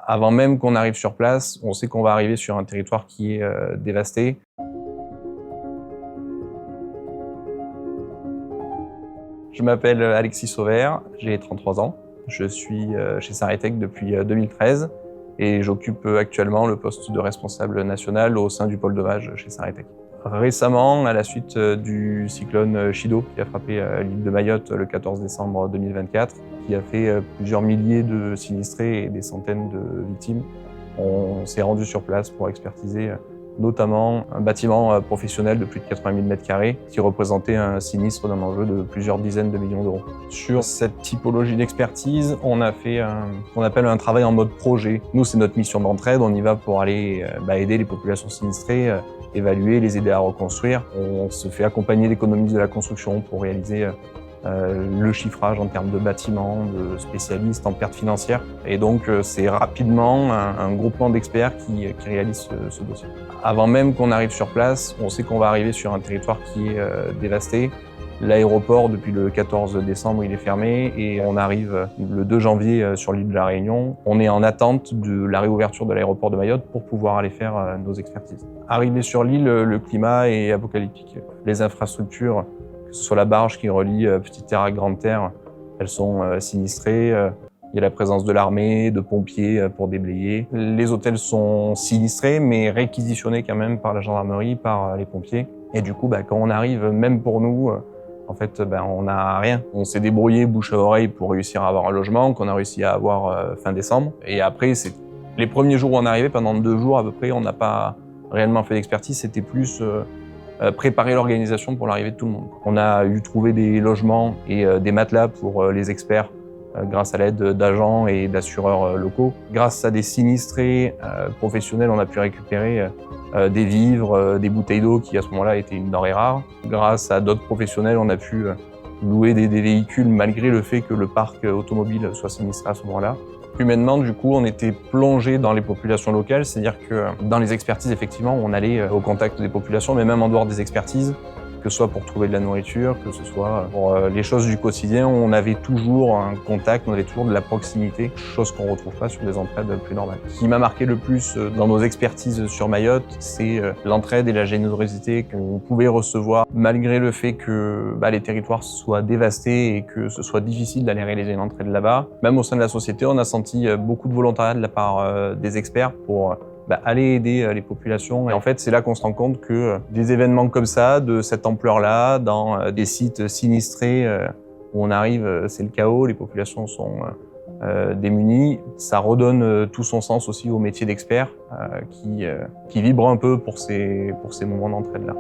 Avant même qu'on arrive sur place, on sait qu'on va arriver sur un territoire qui est dévasté. Je m'appelle Alexis Sauvert, j'ai 33 ans. Je suis chez Saritech depuis 2013 et j'occupe actuellement le poste de responsable national au sein du pôle dommage chez Saritech. Récemment, à la suite du cyclone Chido qui a frappé l'île de Mayotte le 14 décembre 2024, qui a fait plusieurs milliers de sinistrés et des centaines de victimes, on s'est rendu sur place pour expertiser notamment un bâtiment professionnel de plus de 80 000 m² qui représentait un sinistre d'un enjeu de plusieurs dizaines de millions d'euros. Sur cette typologie d'expertise, on a fait ce qu'on appelle un travail en mode projet. Nous, c'est notre mission d'entraide, on y va pour aller aider les populations sinistrées, évaluer, les aider à reconstruire. On se fait accompagner d'économistes de la construction pour réaliser le chiffrage en termes de bâtiments, de spécialistes en pertes financières. Et donc, c'est rapidement un groupement d'experts qui réalise ce dossier. Avant même qu'on arrive sur place, on sait qu'on va arriver sur un territoire qui est dévasté. L'aéroport, depuis le 14 décembre, il est fermé et on arrive le 2 janvier sur l'île de la Réunion. On est en attente de la réouverture de l'aéroport de Mayotte pour pouvoir aller faire nos expertises. Arrivé sur l'île, le climat est apocalyptique. Les infrastructures, que ce soit la barge qui relie Petite Terre à Grande Terre, elles sont sinistrées. Il y a la présence de l'armée, de pompiers pour déblayer. Les hôtels sont sinistrés, mais réquisitionnés quand même par la gendarmerie, par les pompiers. Et du coup, quand on arrive, même pour nous, en fait, on n'a rien. On s'est débrouillé bouche à oreille pour réussir à avoir un logement qu'on a réussi à avoir fin décembre. Et après, c'est les premiers jours où on est arrivé, pendant 2 jours à peu près, on n'a pas réellement fait d'expertise. C'était plus préparer l'organisation pour l'arrivée de tout le monde. On a trouvé des logements et des matelas pour les experts grâce à l'aide d'agents et d'assureurs locaux. Grâce à des sinistrés professionnels, on a pu récupérer des vivres, des bouteilles d'eau qui à ce moment-là étaient une denrée rare. Grâce à d'autres professionnels, on a pu louer des véhicules malgré le fait que le parc automobile soit sinistré à ce moment-là. Humainement, du coup, on était plongé dans les populations locales, c'est-à-dire que dans les expertises, effectivement, on allait au contact des populations, mais même en dehors des expertises, que ce soit pour trouver de la nourriture, que ce soit pour les choses du quotidien, on avait toujours un contact, on avait toujours de la proximité, chose qu'on ne retrouve pas sur des entraides plus normales. Ce qui m'a marqué le plus dans nos expertises sur Mayotte, c'est l'entraide et la générosité qu'on pouvait recevoir, malgré le fait que les territoires soient dévastés et que ce soit difficile d'aller réaliser une entraide là-bas. Même au sein de la société, on a senti beaucoup de volontariat de la part des experts pour aller aider les populations. Et en fait, c'est là qu'on se rend compte que des événements comme ça, de cette ampleur-là, dans des sites sinistrés où on arrive, c'est le chaos, les populations sont démunies, ça redonne tout son sens aussi au métier d'expert qui vibre un peu pour ces moments d'entraide-là.